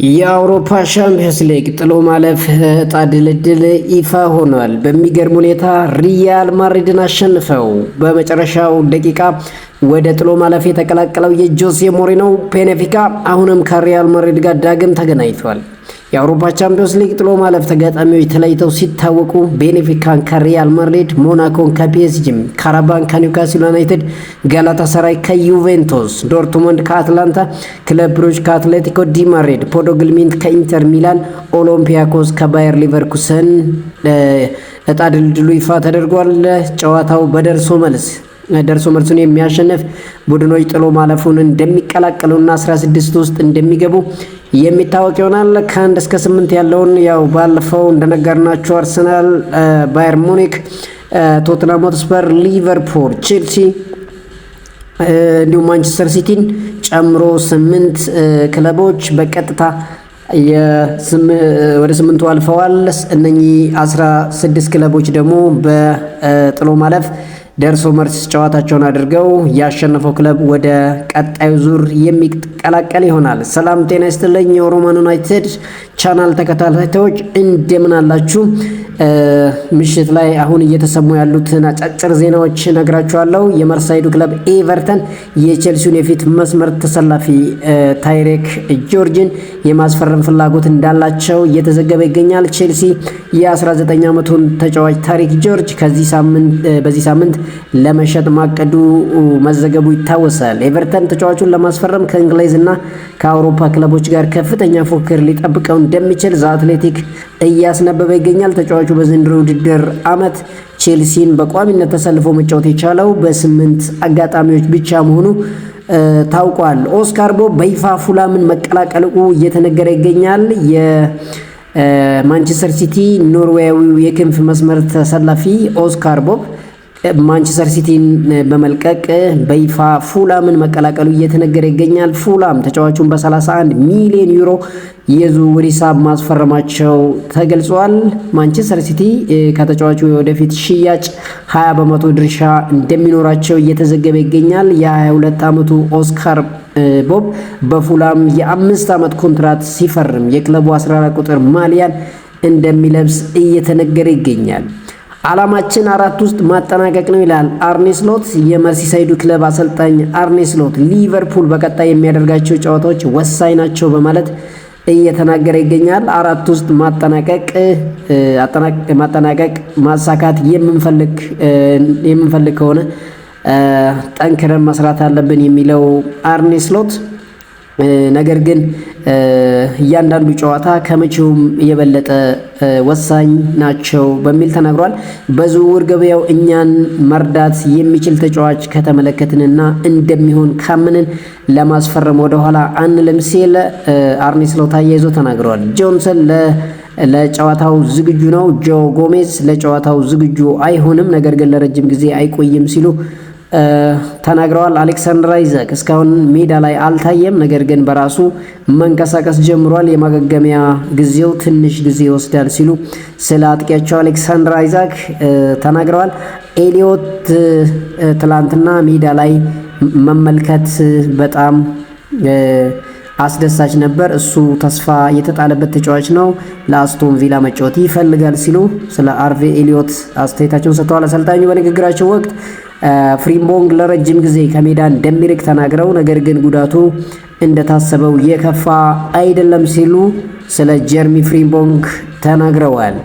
የአውሮፓ ሻምፒዮንስ ሊግ ጥሎ ማለፍ ዕጣ ድልድል ይፋ ሆኗል። በሚገርም ሁኔታ ሪያል ማድሪድን አሸንፈው በመጨረሻው ደቂቃ ወደ ጥሎ ማለፍ የተቀላቀለው የጆዜ ሞሪኖ ቤኔፊካ አሁንም ከሪያል ማድሪድ ጋር ዳግም ተገናኝቷል። የአውሮፓ ቻምፒዮንስ ሊግ ጥሎ ማለፍ ተጋጣሚዎች ተለይተው ሲታወቁ ቤኔፊካን ከሪያል ማድሪድ፣ ሞናኮን ከፒኤስጂ፣ ካራባን ከኒውካስል ዩናይትድ፣ ጋላታሳራይ ከዩቬንቱስ፣ ዶርትሙንድ ከአትላንታ፣ ክለብ ብሩጅ ከአትሌቲኮ ዲ ማድሪድ፣ ፖዶ ግሊምት ከኢንተር ሚላን፣ ኦሎምፒያኮስ ከባየር ሊቨርኩሰን ዕጣ ድልድሉ ይፋ ተደርጓል። ጨዋታው በደርሶ መልሱን የሚያሸንፍ ቡድኖች ጥሎ ማለፉን እንደሚቀላቀሉና 16 ውስጥ እንደሚገቡ የሚታወቅ ይሆናል። ከ1 እስከ 8 ያለውን ያው ባለፈው እንደነገርናችሁ አርሰናል፣ ባየር ሙኒክ፣ ቶትናም ሆትስፐር፣ ሊቨርፑል፣ ቼልሲ እንዲሁም ማንቸስተር ሲቲን ጨምሮ 8 ክለቦች በቀጥታ ወደ 8ቱ አልፈዋል። እነኚህ 16 ክለቦች ደግሞ በጥሎ ማለፍ ደርሶ መልስ ጨዋታቸውን አድርገው ያሸነፈው ክለብ ወደ ቀጣዩ ዙር የሚቀላቀል ይሆናል። ሰላም ጤና ይስጥልኝ የሮማን ዩናይትድ ቻናል ተከታታዮች እንደምን አላችሁ? ምሽት ላይ አሁን እየተሰሙ ያሉትን አጫጭር ዜናዎች ነግራችኋለሁ። የመርሳይዱ ክለብ ኤቨርተን የቼልሲውን የፊት መስመር ተሰላፊ ታይሬክ ጆርጅን የማስፈረም ፍላጎት እንዳላቸው እየተዘገበ ይገኛል። ቼልሲ የ19 ዓመቱን ተጫዋች ታሪክ ጆርጅ በዚህ ሳምንት ለመሸጥ ማቀዱ መዘገቡ ይታወሳል። ኤቨርተን ተጫዋቹን ለማስፈረም ከእንግሊዝና ከአውሮፓ ክለቦች ጋር ከፍተኛ ፉክክር ሊጠብቀው እንደሚችል ዘ አትሌቲክ እያስነበበ ይገኛል። ተጫዋቹ በዘንድሮ ውድድር ዓመት ቼልሲን በቋሚነት ተሰልፎ መጫወት የቻለው በ8 አጋጣሚዎች ብቻ መሆኑ ታውቋል። ኦስካር ቦብ በይፋ ፉላምን መቀላቀሉ እየተነገረ ይገኛል። የማንቸስተር ሲቲ ኖርዌያዊው የክንፍ መስመር ተሰላፊ ኦስካር ቦብ ማንቸስተር ሲቲን በመልቀቅ በይፋ ፉላምን መቀላቀሉ እየተነገረ ይገኛል። ፉላም ተጫዋቹን በ31 ሚሊዮን ዩሮ የዝውውር ሂሳብ ማስፈረማቸው ተገልጿል። ማንቸስተር ሲቲ ከተጫዋቹ ወደፊት ሽያጭ 20 በመቶ ድርሻ እንደሚኖራቸው እየተዘገበ ይገኛል። የ22 ዓመቱ ኦስካር ቦብ በፉላም የ5 ዓመት ኮንትራት ሲፈርም የክለቡ 14 ቁጥር ማሊያን እንደሚለብስ እየተነገረ ይገኛል። ዓላማችን 4 ውስጥ ማጠናቀቅ ነው ይላል አርኔ ስሎት። የመርሲሳይዱ ክለብ አሰልጣኝ አርኔ ስሎት ሊቨርፑል በቀጣይ የሚያደርጋቸው ጨዋታዎች ወሳኝ ናቸው በማለት እየተናገረ ይገኛል። 4 ውስጥ ማጠናቀቅ ማሳካት የምንፈልግ ከሆነ ጠንክረን መስራት አለብን የሚለው አርኔ ስሎት ነገር ግን እያንዳንዱ ጨዋታ ከመቼውም የበለጠ ወሳኝ ናቸው በሚል ተናግሯል። በዝውውር ገበያው እኛን መርዳት የሚችል ተጫዋች ከተመለከትንና እንደሚሆን ካምንን ለማስፈረም ወደኋላ አንልም ሲል አርኔ ስሎት አያይዞ ተናግሯል። ጆንሰን ለጨዋታው ዝግጁ ነው፣ ጆ ጎሜዝ ለጨዋታው ዝግጁ አይሆንም፣ ነገር ግን ለረጅም ጊዜ አይቆይም ሲሉ ተናግረዋል። አሌክሳንደር አይዛክ እስካሁን ሜዳ ላይ አልታየም፣ ነገር ግን በራሱ መንቀሳቀስ ጀምሯል። የማገገሚያ ጊዜው ትንሽ ጊዜ ይወስዳል ሲሉ ስለ አጥቂያቸው አሌክሳንደር አይዛክ ተናግረዋል። ኤሊዮት ትላንትና ሜዳ ላይ መመልከት በጣም አስደሳች ነበር። እሱ ተስፋ የተጣለበት ተጫዋች ነው፣ ለአስቶን ቪላ መጫወት ይፈልጋል ሲሉ ስለ አርቬ ኤሊዮት አስተያየታቸውን ሰጥተዋል። አሰልጣኙ በንግግራቸው ወቅት ፍሪምቦንግ ለረጅም ጊዜ ከሜዳ እንደሚርቅ ተናግረው ነገር ግን ጉዳቱ እንደታሰበው የከፋ አይደለም ሲሉ ስለ ጀርሚ ፍሪምቦንግ ተናግረዋል።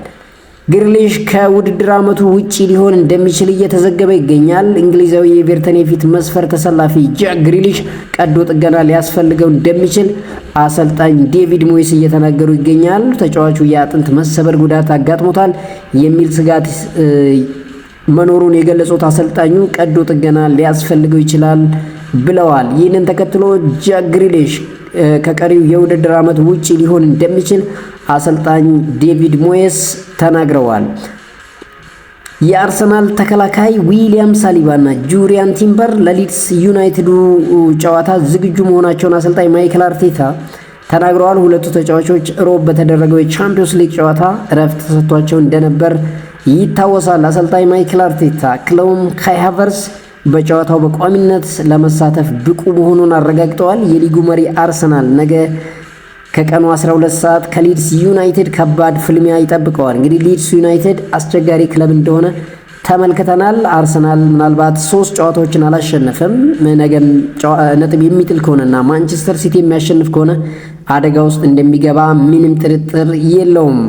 ግሪሊሽ ከውድድር ዓመቱ ውጪ ሊሆን እንደሚችል እየተዘገበ ይገኛል። እንግሊዛዊ የኤቨርተን የፊት መስመር ተሰላፊ ጃክ ግሪሊሽ ቀዶ ጥገና ሊያስፈልገው እንደሚችል አሰልጣኝ ዴቪድ ሞይስ እየተናገሩ ይገኛል። ተጫዋቹ የአጥንት መሰበር ጉዳት አጋጥሞታል የሚል ስጋት መኖሩን የገለጹት አሰልጣኙ ቀዶ ጥገና ሊያስፈልገው ይችላል ብለዋል። ይህንን ተከትሎ ጃክ ግሪሊሽ ከቀሪው የውድድር ዓመት ውጪ ሊሆን እንደሚችል አሰልጣኝ ዴቪድ ሞየስ ተናግረዋል። የአርሰናል ተከላካይ ዊሊያም ሳሊባና ጁሪያን ቲምበር ለሊድስ ዩናይትዱ ጨዋታ ዝግጁ መሆናቸውን አሰልጣኝ ማይክል አርቴታ ተናግረዋል። ሁለቱ ተጫዋቾች ሮብ በተደረገው የቻምፒዮንስ ሊግ ጨዋታ እረፍት ተሰጥቷቸው እንደነበር ይታወሳል። አሰልጣኝ ማይክል አርቴታ ክለቡም ካይ ሃቨርትዝ በጨዋታው በቋሚነት ለመሳተፍ ብቁ መሆኑን አረጋግጠዋል። የሊጉ መሪ አርሰናል ነገ ከቀኑ 12 ሰዓት ከሊድስ ዩናይትድ ከባድ ፍልሚያ ይጠብቀዋል። እንግዲህ ሊድስ ዩናይትድ አስቸጋሪ ክለብ እንደሆነ ተመልክተናል። አርሰናል ምናልባት 3 ጨዋታዎችን አላሸነፈም። ነገን ነጥብ የሚጥል ከሆነና ማንቸስተር ሲቲ የሚያሸንፍ ከሆነ አደጋ ውስጥ እንደሚገባ ምንም ጥርጥር የለውም።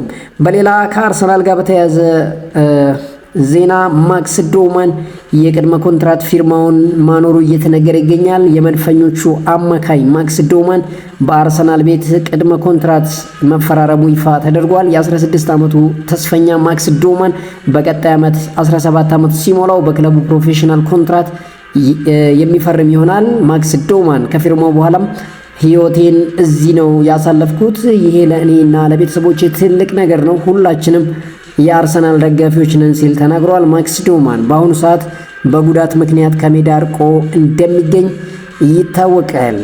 በሌላ ከአርሰናል ጋር በተያያዘ ዜና ማክስ ዶማን የቅድመ ኮንትራት ፊርማውን ማኖሩ እየተነገረ ይገኛል። የመድፈኞቹ አማካይ ማክስ ዶማን በአርሰናል ቤት ቅድመ ኮንትራት መፈራረሙ ይፋ ተደርጓል። የ16 ዓመቱ ተስፈኛ ማክስ ዶማን በቀጣይ ዓመት 17 ዓመት ሲሞላው በክለቡ ፕሮፌሽናል ኮንትራት የሚፈርም ይሆናል። ማክስ ዶማን ከፊርማው በኋላም ህይወቴን እዚህ ነው ያሳለፍኩት፣ ይሄ ለእኔና ለቤተሰቦቼ ትልቅ ነገር ነው፣ ሁላችንም የአርሰናል ደጋፊዎች ነን ሲል ተናግሯል። ማክስ ዶማን በአሁኑ ሰዓት በጉዳት ምክንያት ከሜዳ ርቆ እንደሚገኝ ይታወቃል።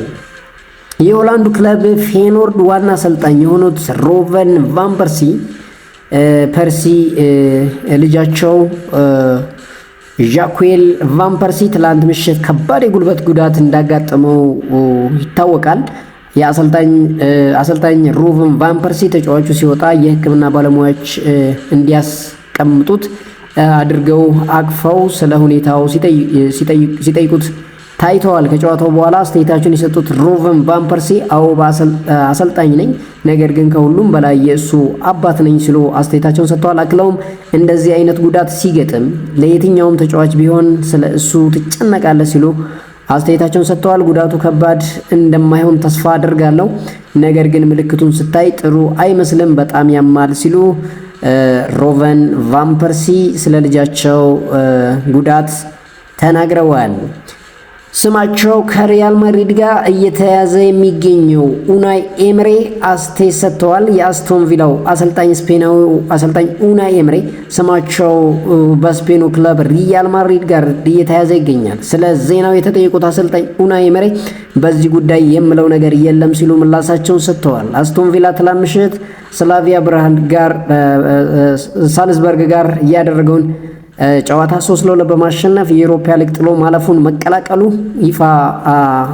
የሆላንዱ ክለብ ፌኖርድ ዋና አሰልጣኝ የሆኑት ሮቨን ቫን ፐርሲ ልጃቸው ዣኩዌል ቫን ፐርሲ ትላንት ምሽት ከባድ የጉልበት ጉዳት እንዳጋጠመው ይታወቃል። የአሰልጣኝ ሮቨን ቫን ፐርሲ ተጫዋቹ ሲወጣ የሕክምና ባለሙያዎች እንዲያስቀምጡት አድርገው አቅፈው ስለ ሁኔታው ሲጠይቁት ታይተዋል። ከጨዋታው በኋላ አስተያየታቸውን የሰጡት ሮቨን ቫን ፐርሲ አዎ አሰልጣኝ ነኝ፣ ነገር ግን ከሁሉም በላይ የእሱ አባት ነኝ ሲሉ አስተያየታቸውን ሰጥተዋል። አክለውም እንደዚህ አይነት ጉዳት ሲገጥም ለየትኛውም ተጫዋች ቢሆን ስለ እሱ ትጨነቃለህ ሲሉ አስተያየታቸውን ሰጥተዋል። ጉዳቱ ከባድ እንደማይሆን ተስፋ አድርጋለሁ፣ ነገር ግን ምልክቱን ስታይ ጥሩ አይመስልም፣ በጣም ያማል ሲሉ ሮቨን ቫን ፐርሲ ስለ ልጃቸው ጉዳት ተናግረዋል። ስማቸው ከሪያል ማድሪድ ጋር እየተያዘ የሚገኘው ኡናይ ኤምሬ አስተያየት ሰጥተዋል። የአስቶን ቪላው አሰልጣኝ ስፔናዊ አሰልጣኝ ኡናይ ኤምሬ ስማቸው በስፔኑ ክለብ ሪያል ማድሪድ ጋር እየተያዘ ይገኛል። ስለ ዜናው የተጠየቁት አሰልጣኝ ኡናይ ኤምሬ በዚህ ጉዳይ የምለው ነገር የለም ሲሉ ምላሳቸውን ሰጥተዋል። አስቶን ቪላ ትላንት ምሽት ስላቪያ ብርሃን ጋር ሳልዝበርግ ጋር ያደረገውን ጨዋታ 3-2 በማሸነፍ የዩሮፓ ሊግ ጥሎ ማለፉን መቀላቀሉ ይፋ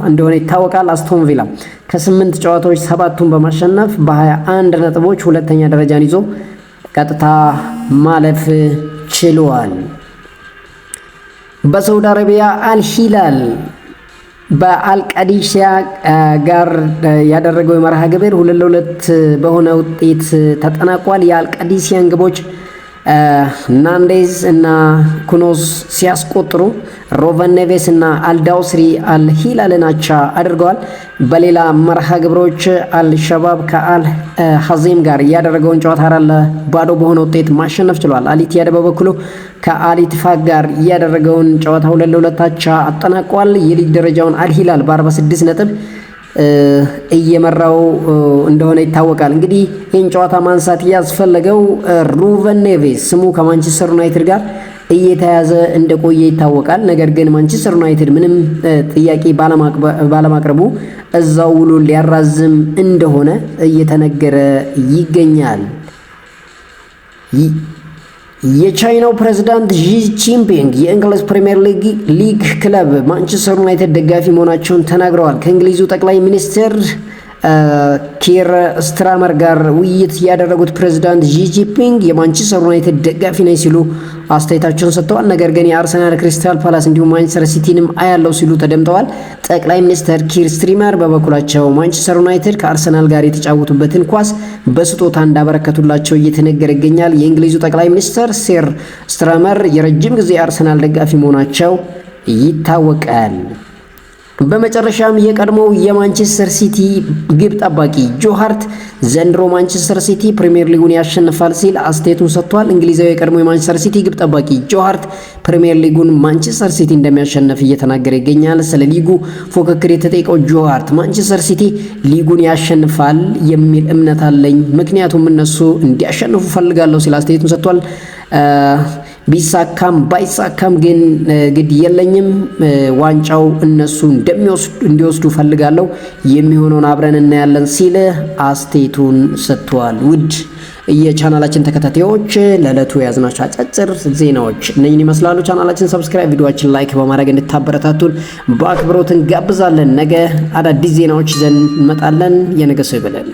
እንደሆነ ይታወቃል። አስቶን ቪላ ከ8 ጨዋታዎች 7ቱን በማሸነፍ በ21 ነጥቦች ሁለተኛ ደረጃን ይዞ ቀጥታ ማለፍ ችሏል። በሳውዲ አረቢያ አልሂላል በአልቀዲሲያ ጋር ያደረገው የመርሃ ግብር 2-2 በሆነ ውጤት ተጠናቋል። የአልቀዲሲያን ግቦች ናንዴዝ እና ኩኖዝ ሲያስቆጥሩ ሮቨን ኔቬስ እና አልዳውስሪ አልሂላልን አቻ አድርገዋል። በሌላ መርሃ ግብሮች አልሸባብ ከአል ሐዜም ጋር ያደረገውን ጨዋታ 4-0 በሆነ ውጤት ማሸነፍ ችሏል። አልኢቲያድ በበኩሉ ከአልኢትፋቅ ጋር ያደረገውን ጨዋታ 2-2 አቻ አጠናቋል። የሊግ ደረጃውን አልሂላል በ46 ነጥብ እየመራው እንደሆነ ይታወቃል። እንግዲህ ይህን ጨዋታ ማንሳት ያስፈለገው ሩቨን ኔቬስ ስሙ ከማንቸስተር ዩናይትድ ጋር እየተያዘ እንደቆየ ይታወቃል። ነገር ግን ማንቸስተር ዩናይትድ ምንም ጥያቄ ባለማቅረቡ እዛው ውሎ ሊያራዝም እንደሆነ እየተነገረ ይገኛል። የቻይናው ፕሬዝዳንት ዢ ጂንፒንግ የእንግሊዝ ፕሪሚየር ሊግ ክለብ ማንቸስተር ዩናይትድ ደጋፊ መሆናቸውን ተናግረዋል። ከእንግሊዙ ጠቅላይ ሚኒስትር ኪር ስትራመር ጋር ውይይት ያደረጉት ፕሬዝዳንት ዢ ጂንፒንግ የማንቸስተር ዩናይትድ ደጋፊ ነኝ ሲሉ አስተያየታቸውን ሰጥተዋል። ነገር ግን የአርሰናል፣ ክሪስታል ፓላስ እንዲሁም ማንቸስተር ሲቲንም አያለው ሲሉ ተደምጠዋል። ጠቅላይ ሚኒስትር ኪር ስትሪመር በበኩላቸው ማንቸስተር ዩናይትድ ከአርሰናል ጋር የተጫወቱበትን ኳስ በስጦታ እንዳበረከቱላቸው እየተነገረ ይገኛል። የእንግሊዙ ጠቅላይ ሚኒስትር ሴር ስትራመር የረጅም ጊዜ አርሰናል ደጋፊ መሆናቸው ይታወቃል። በመጨረሻም የቀድሞው የማንቸስተር ሲቲ ግብ ጠባቂ ጆ ሃርት ዘንድሮ ማንቸስተር ሲቲ ፕሪሚየር ሊጉን ያሸንፋል ሲል አስተያየቱን ሰጥቷል። እንግሊዛዊ የቀድሞ የማንቸስተር ሲቲ ግብ ጠባቂ ጆ ሃርት ፕሪሚየር ሊጉን ማንቸስተር ሲቲ እንደሚያሸንፍ እየተናገረ ይገኛል። ስለ ሊጉ ፉክክር የተጠየቀው ጆ ሃርት ማንቸስተር ሲቲ ሊጉን ያሸንፋል የሚል እምነት አለኝ፣ ምክንያቱም እነሱ እንዲያሸንፉ ፈልጋለሁ ሲል አስተያየቱን ሰጥቷል። ቢሳካም ባይሳካም ግን ግድ የለኝም፣ ዋንጫው እነሱ እንዲወስዱ ፈልጋለሁ፣ የሚሆነውን አብረን እናያለን ሲል አስተያየቱን ሰጥቷል። ውድ የቻናላችን ተከታታዮች ለዕለቱ ያዝናቸው አጫጭር ዜናዎች እነኝን ይመስላሉ። ቻናላችን ሰብስክራይብ፣ ቪዲዮአችን ላይክ በማድረግ እንድታበረታቱን በአክብሮት እንጋብዛለን። ነገ አዳዲስ ዜናዎች ይዘን እንመጣለን። የነገ ሰው ይበለን።